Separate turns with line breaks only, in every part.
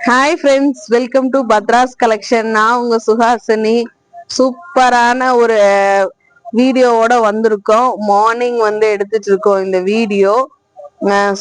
Hi friends, welcome to Pathras collection. நான் உங்க சுஹாசினி. சூப்பரான ஒரு வீடியோவோட வந்திருக்கோம். மார்னிங் எடுத்துட்டு இருக்கோம் இந்த வீடியோ.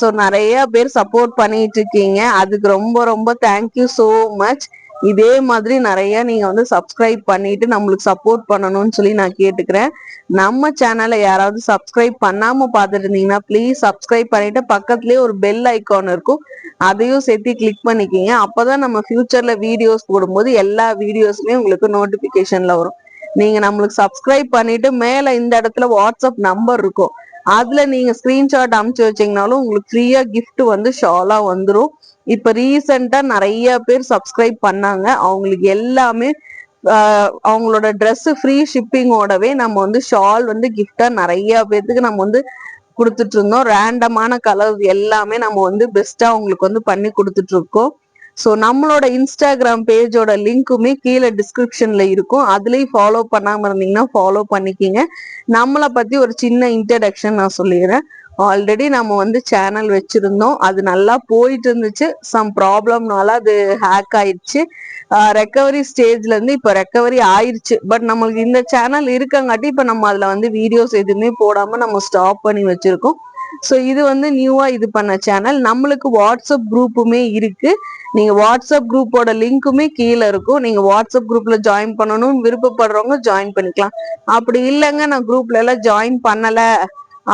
ஸோ நிறைய பேர் சப்போர்ட் பண்ணிட்டு இருக்கீங்க, அதுக்கு ரொம்ப ரொம்ப தேங்க்யூ ஸோ மச். இதே மாதிரி நிறைய நீங்க சப்ஸ்கிரைப் பண்ணிட்டு நம்மளுக்கு சப்போர்ட் பண்ணணும்னு சொல்லி நான் கேட்டுக்கிறேன். நம்ம சேனலை யாராவது சப்ஸ்கிரைப் பண்ணாம பார்த்துட்டு இருந்தீங்கன்னா ப்ளீஸ் சப்ஸ்கிரைப் பண்ணிட்டு பக்கத்துலயே ஒரு பெல் ஐக்கான் இருக்கும், அதையும் சேர்த்து கிளிக் பண்ணிக்கிங்க. அப்பதான் நம்ம ஃபியூச்சர்ல வீடியோஸ் போடும்போது எல்லா வீடியோஸுமே உங்களுக்கு நோட்டிபிகேஷன்ல வரும். நீங்க நம்மளுக்கு சப்ஸ்கிரைப் பண்ணிட்டு மேல இந்த இடத்துல வாட்ஸ்அப் நம்பர் இருக்கும், அதுல நீங்க ஸ்கிரீன்ஷாட் அனுப்பிச்சு வச்சீங்கனாலும் உங்களுக்கு ஃப்ரீயா கிஃப்ட் ஷாலா வந்துடும். இப்ப ரீசெண்டா நிறைய பேர் சப்ஸ்கிரைப் பண்ணாங்க, அவங்களுக்கு எல்லாமே அவங்களோட ட்ரெஸ் ஃப்ரீ ஷிப்பிங்கோடவே நம்ம ஷால் கிஃப்டா நிறைய பேர்த்துக்கு நம்ம கொடுத்துட்டு இருந்தோம். ரேண்டமான கலர்ஸ் எல்லாமே நம்ம பெஸ்டா உங்களுக்கு பண்ணி கொடுத்துட்டு இருக்கோம். ஸோ நம்மளோட இன்ஸ்டாகிராம் பேஜோட லிங்க்குமே கீழே டிஸ்கிரிப்ஷன்ல இருக்கும், அதுலயும் ஃபாலோ பண்ணாம இருந்தீங்கன்னா ஃபாலோ பண்ணிக்கிங்க. நம்மளை பத்தி ஒரு சின்ன இன்ட்ரடக்ஷன் நான் சொல்லிடுறேன். ஆல்ரெடி நம்ம சேனல் வச்சிருந்தோம், அது நல்லா போயிட்டு இருந்துச்சு. சம் ப்ராப்ளம்னால அது ஹேக் ஆயிடுச்சு. ரெக்கவரி ஸ்டேஜ்ல இருந்து இப்ப ரெக்கவரி ஆயிடுச்சு. பட் நம்மளுக்கு இந்த சேனல் இருக்கங்காட்டி இப்ப நம்ம அதுல வீடியோஸ் எதுவுமே போடாம நம்ம ஸ்டாப் பண்ணி வச்சிருக்கோம். ஸோ இது நியூவா இது பண்ண சேனல். நம்மளுக்கு வாட்ஸ்அப் குரூப்புமே இருக்கு, நீங்க வாட்ஸ்அப் குரூப்போட லிங்க்குமே கீழே இருக்கும். நீங்க வாட்ஸ்அப் குரூப்ல ஜாயின் பண்ணணும்னு விருப்பப்படுறவங்க ஜாயின் பண்ணிக்கலாம். அப்படி இல்லைங்க நான் குரூப்ல எல்லாம் ஜாயின் பண்ணல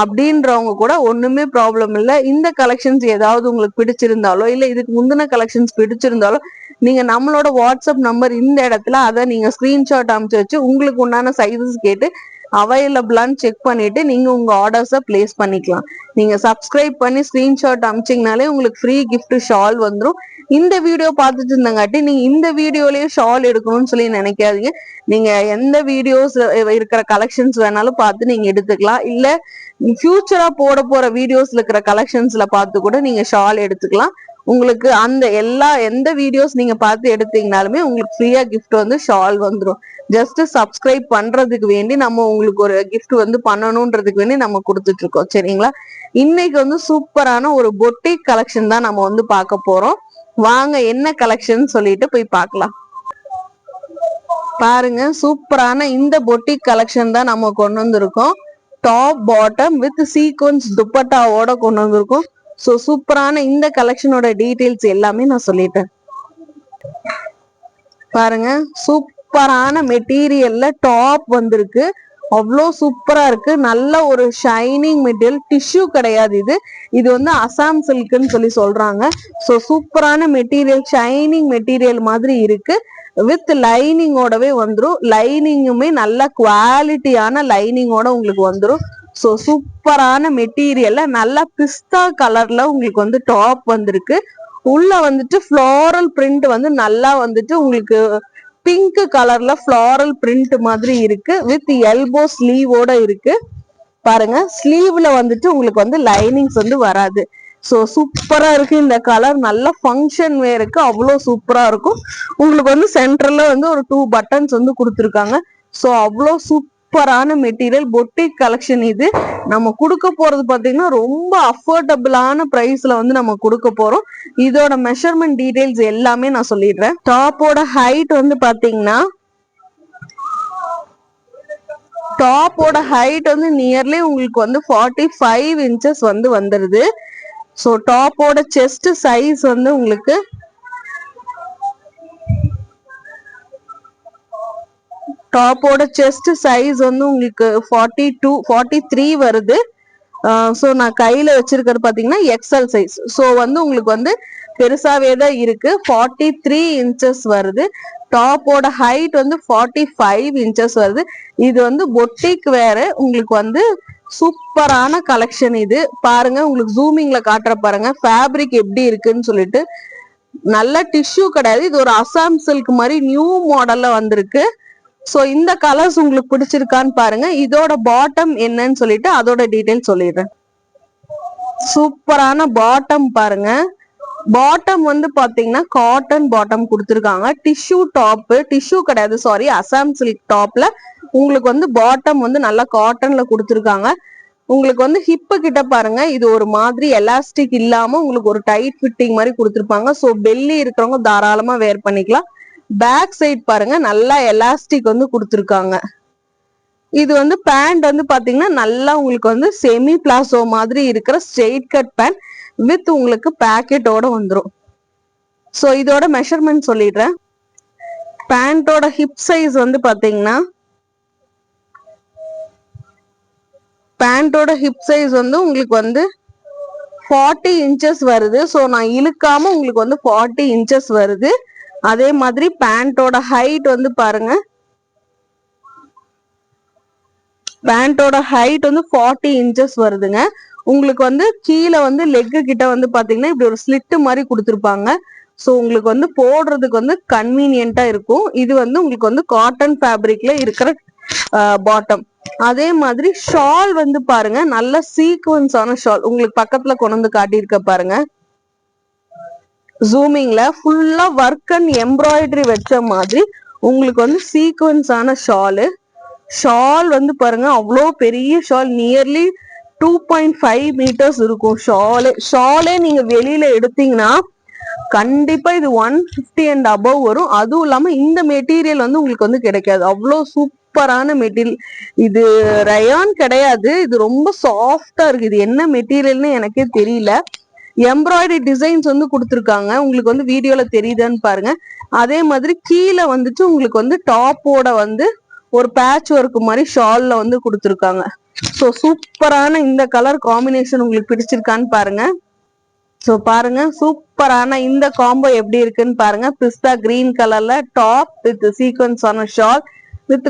அப்படின்றவங்க கூட ஒண்ணுமே ப்ராப்ளம் இல்லை. இந்த கலெக்ஷன்ஸ் ஏதாவது உங்களுக்கு பிடிச்சிருந்தாலோ இல்ல இதுக்கு முந்தின கலெக்ஷன்ஸ் பிடிச்சிருந்தாலோ நீங்க நம்மளோட வாட்ஸ்அப் நம்பர் இந்த இடத்துல அதை நீங்க ஸ்கிரீன்ஷாட் அனுப்பிச்சு வச்சு உங்களுக்கு உண்டான சைஸஸ் கேட்டு அவைலபிளான்னு செக் பண்ணிட்டு நீங்க உங்க ஆர்டர்ஸை பிளேஸ் பண்ணிக்கலாம். நீங்க சப்ஸ்கிரைப் பண்ணி ஸ்கிரீன்ஷாட் அனுப்பிச்சிங்கனாலே உங்களுக்கு ஃப்ரீ கிஃப்ட் ஷால் வந்துடும். இந்த வீடியோ பார்த்துட்டு இருந்தங்காட்டி நீங்க இந்த வீடியோலயே ஷால் எடுக்கணும்னு சொல்லி நினைக்காதீங்க. நீங்க எந்த வீடியோஸ் இருக்கிற கலெக்ஷன்ஸ் வேணாலும் பார்த்து நீங்க எடுத்துக்கலாம். இல்ல ஃபியூச்சரா போட போற வீடியோஸ்ல இருக்கிற கலெக்ஷன்ஸ்ல பார்த்து கூட நீங்க ஷால் எடுத்துக்கலாம். உங்களுக்கு அந்த எந்த வீடியோஸ் நீங்க பார்த்து எடுத்தீங்கனாலுமே உங்களுக்கு ஃப்ரீயா கிஃப்ட் ஷால் வந்துடும். ஜஸ்ட் சப்ஸ்கிரைப் பண்றதுக்கு வேண்டி நம்ம உங்களுக்கு ஒரு கிஃப்ட் பண்ணணும்ன்றதுக்கு வேண்டி நம்ம கொடுத்துட்டு இருக்கோம், சரிங்களா? இன்னைக்கு சூப்பரான ஒரு பொட்டிக் கலெக்ஷன் தான் நம்ம பார்க்க போறோம். வாங்க என்ன கலெக்ஷன் சொல்லிட்டு போய் பார்க்கலாம். பாருங்க, சூப்பரான இந்த பொட்டிக் கலெக்ஷன் தான் நம்ம கொண்டு வந்திருக்கோம். டாப் பாட்டம் வித் சீக்வன்ஸ் துப்பட்டாவோட கொண்டு வந்திருக்கோம். ஸோ சூப்பரான இந்த கலெக்ஷனோட டீடைல்ஸ் எல்லாமே நான் சொல்லிட்டேன். பாருங்க, சூப்பரான மெட்டீரியல்ல டாப் வந்திருக்கு, அவ்வளோ சூப்பரா இருக்கு. நல்ல ஒரு ஷைனிங் மெட்டீரியல், டிஷ்யூ கிடையாது இது. இது அசாம் சில்க்னு சொல்லி சொல்றாங்க. ஸோ சூப்பரான மெட்டீரியல், ஷைனிங் மெட்டீரியல் மாதிரி இருக்கு. வித் லைனிங்கோடவே வந்துடும். லைனிங்குமே நல்ல குவாலிட்டியான லைனிங்கோட உங்களுக்கு வந்துடும். ஸோ சூப்பரான மெட்டீரியல்ல நல்ல பிஸ்தா கலர்ல உங்களுக்கு டாப் வந்திருக்கு. உள்ள ஃப்ளாரல் பிரிண்ட் நல்லா உங்களுக்கு பிங்க் கலர்ல ஃப்ளாரல் பிரிண்ட் மாதிரி இருக்கு. வித் எல்போ ஸ்லீவோட இருக்கு. பாருங்க, ஸ்லீவ்ல உங்களுக்கு லைனிங்ஸ் வராது. ஸோ சூப்பரா இருக்கு இந்த கலர். நல்ல ஃபங்க்ஷன் வேருக்கு அவ்வளோ சூப்பரா இருக்கும். உங்களுக்கு சென்டர்ல ஒரு 2 பட்டன்ஸ் கொடுத்துருக்காங்க. ஸோ அவ்வளோ சூப்பரான மெட்டீரியல் பொட்டிக் கலெக்ஷன். இது நம்ம கொடுக்க போறது பாத்தீங்கன்னா ரொம்ப அஃபோர்டபுளான பிரைஸ்ல நம்ம கொடுக்க போறோம். இதோட மெஷர்மெண்ட் டீடைல்ஸ் எல்லாமே நான் சொல்லிடுறேன். டாப்போட ஹைட் பாத்தீங்கன்னா டாப்போட ஹைட் நியர்லி உங்களுக்கு 45 இன்ச்சஸ் வந்துருது. ஸோ டாப்போட செஸ்ட் சைஸ் உங்களுக்கு டாப்போட செஸ்ட் சைஸ் உங்களுக்கு 43 வருது. ஸோ நான் கையில வச்சிருக்கிறது பாத்தீங்கன்னா எக்ஸல் சைஸ். ஸோ உங்களுக்கு பெருசாவே தான் இருக்கு. 43 இன்ச்சஸ் வருது. டாப்போட ஹைட் 45 இன்ச்சஸ் வருது. இது பொட்டிக் வேற உங்களுக்கு சூப்பரான கலெக்ஷன். இது பாருங்க, உங்களுக்கு ஜூமிங்ல காட்டுற பாருங்க ஃபேப்ரிக் எப்படி இருக்குன்னு சொல்லிட்டு. நல்ல டிஷ்யூ கிடையாது, இது ஒரு அசாம் சில்க் மாதிரி நியூ மாடல்ல வந்திருக்கு. ஸோ இந்த கலர்ஸ் உங்களுக்கு பிடிச்சிருக்கான்னு பாருங்க. இதோட பாட்டம் என்னன்னு சொல்லிட்டு அதோட டீடைல் சொல்லிடுறேன். சூப்பரான பாட்டம் பாருங்க. பாட்டம் பாத்தீங்கன்னா காட்டன் பாட்டம் கொடுத்துருக்காங்க. டிஷ்யூ டாப், டிஷ்யூ கிடையாது சாரி, அசாம் சில்க் டாப்ல உங்களுக்கு பாட்டம் நல்லா காட்டன்ல கொடுத்துருக்காங்க. உங்களுக்கு வந்து ஹிப்பு கிட்ட பாருங்க, இது ஒரு மாதிரி எலாஸ்டிக் இல்லாம உங்களுக்கு ஒரு டைட் ஃபிட்டிங் மாதிரி கொடுத்துருப்பாங்க. ஸோ பெல்லி இருக்கிறவங்க தாராளமா வேர் பண்ணிக்கலாம். பேக் சைட் பாருங்க, நல்லா எலாஸ்டிக் வந்து கொடுத்துருக்காங்க. இது வந்து பேண்ட் வந்து பாத்தீங்கன்னா நல்லா உங்களுக்கு வந்து செமி பிளாசோ மாதிரி இருக்கிற ஸ்ட்ரெயிட் கட் பேண்ட் வித் உங்களுக்கு பேக்கெட்டோட வந்துடும். ஸோ இதோட மெஷர்மெண்ட் சொல்லிடுறேன். பேண்டோட ஹிப் சைஸ் வந்து பாத்தீங்கன்னா, பேண்டோட ஹிப் சைஸ் வந்து உங்களுக்கு வந்து 40 இன்ச்சஸ் வருது. ஸோ நான் இழுக்காம உங்களுக்கு வந்து 40 இன்ச்சஸ் வருது. அதே மாதிரி பேண்டோட ஹைட் வந்து பாருங்க, பேண்டோட ஹைட் வந்து 40 இன்ச்சஸ் வருதுங்க. உங்களுக்கு வந்து கீழே வந்து லெக்கு கிட்ட வந்து பாத்தீங்கன்னா இப்படி ஒரு ஸ்லிட் மாதிரி கொடுத்துருப்பாங்க. ஸோ உங்களுக்கு வந்து போடுறதுக்கு வந்து கன்வீனியன்ட்டா இருக்கும். இது வந்து உங்களுக்கு வந்து காட்டன் ஃபேப்ரிக்ல இருக்கிற பாட்டம். அதே மாதிரி ஷால் வந்து பாருங்க, நல்ல சீக்வன்ஸான ஷால். உங்களுக்கு பக்கத்துல கொண்டு வந்து காட்டியிருக்க பாருங்க, ஜூமிங்ல ஃபுல்லா ஒர்க் அண்ட் எம்ப்ராய்டரி வச்ச மாதிரி உங்களுக்கு வந்து சீக்வன்ஸான ஷாலு. ஷால் வந்து பாருங்க, அவ்வளோ பெரிய ஷால், நியர்லி 2.5 மீட்டர்ஸ் இருக்கும் ஷாலே நீங்க வெளியில எடுத்தீங்கன்னா கண்டிப்பா இது 150 அண்ட் அபவ் வரும். அதுவும் இல்லாம இந்த மெட்டீரியல் வந்து உங்களுக்கு வந்து கிடைக்காது. அவ்வளோ சூப்பரான மெட்டீரியல். இது ரயான் கிடையாது, இது ரொம்ப சாஃப்டா இருக்கு. இது என்ன மெட்டீரியல்னு எனக்கே தெரியல. எம்ப்ராய்டரி டிசைன்ஸ் வந்து கொடுத்துருக்காங்க, உங்களுக்கு வந்து வீடியோல தெரியுதுன்னு பாருங்க. அதே மாதிரி கீழே வந்துட்டு உங்களுக்கு வந்து டாப்போட வந்து ஒரு பேட்ச் ஒர்க் மாதிரி ஷால்ல வந்து கொடுத்துருக்காங்க. ஸோ சூப்பரான இந்த கலர் காம்பினேஷன் உங்களுக்கு பிடிச்சிருக்கான்னு பாருங்க. ஸோ பாருங்க, சூப்பரான இந்த காம்போ எப்படி இருக்குன்னு பாருங்க. பிஸ்தா கிரீன் கலர்ல டாப் வித் சீக்வன்ஸ் ஆன ஷால் வித்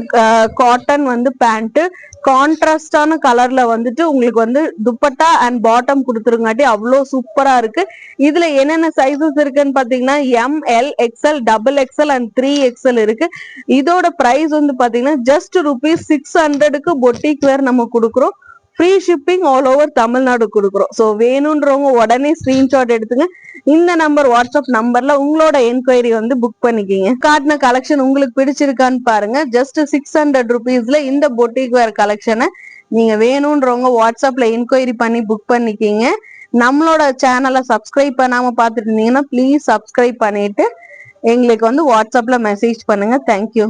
காட்டன் வந்து பேண்ட், கான்ட்ராஸ்டான கலர்ல வந்துட்டு உங்களுக்கு வந்து துப்பட்டா அண்ட் பாட்டம் கொடுத்துருங்காட்டி அவ்வளோ சூப்பரா இருக்கு. இதுல என்னென்ன சைசஸ் இருக்குன்னு பாத்தீங்கன்னா ML, XL, XXL and 3XL இருக்கு. இதோட பிரைஸ் வந்து பாத்தீங்கன்னா ஜஸ்ட் ₹600க்கு பொட்டிக் வேர் நம்ம கொடுக்குறோம். Free shipping all over Tamil Nadu கொடுக்குறோம். ஸோ வேணும்ன்றவங்க உடனே ஸ்கிரீன்ஷாட் எடுத்துங்க. இந்த நம்பர் வாட்ஸ்அப் நம்பர்ல உங்களோட என்கொயரி வந்து புக் பண்ணிக்கிங்க. காட்டின கலெக்ஷன் உங்களுக்கு பிடிச்சிருக்கான்னு பாருங்க. ஜஸ்ட் ₹600 இந்த பொட்டிக் வேர் கலெக்ஷனை நீங்க வேணும்ன்றவங்க வாட்ஸ்அப்ல என்கொயரி பண்ணி புக் பண்ணிக்கிங்க. நம்மளோட சேனலை சப்ஸ்கிரைப் பண்ணாம பார்த்துட்டு இருந்தீங்கன்னா ப்ளீஸ் சப்ஸ்கிரைப் பண்ணிட்டு எங்களுக்கு வந்து வாட்ஸ்அப்ல மெசேஜ் பண்ணுங்க. தேங்க்யூ.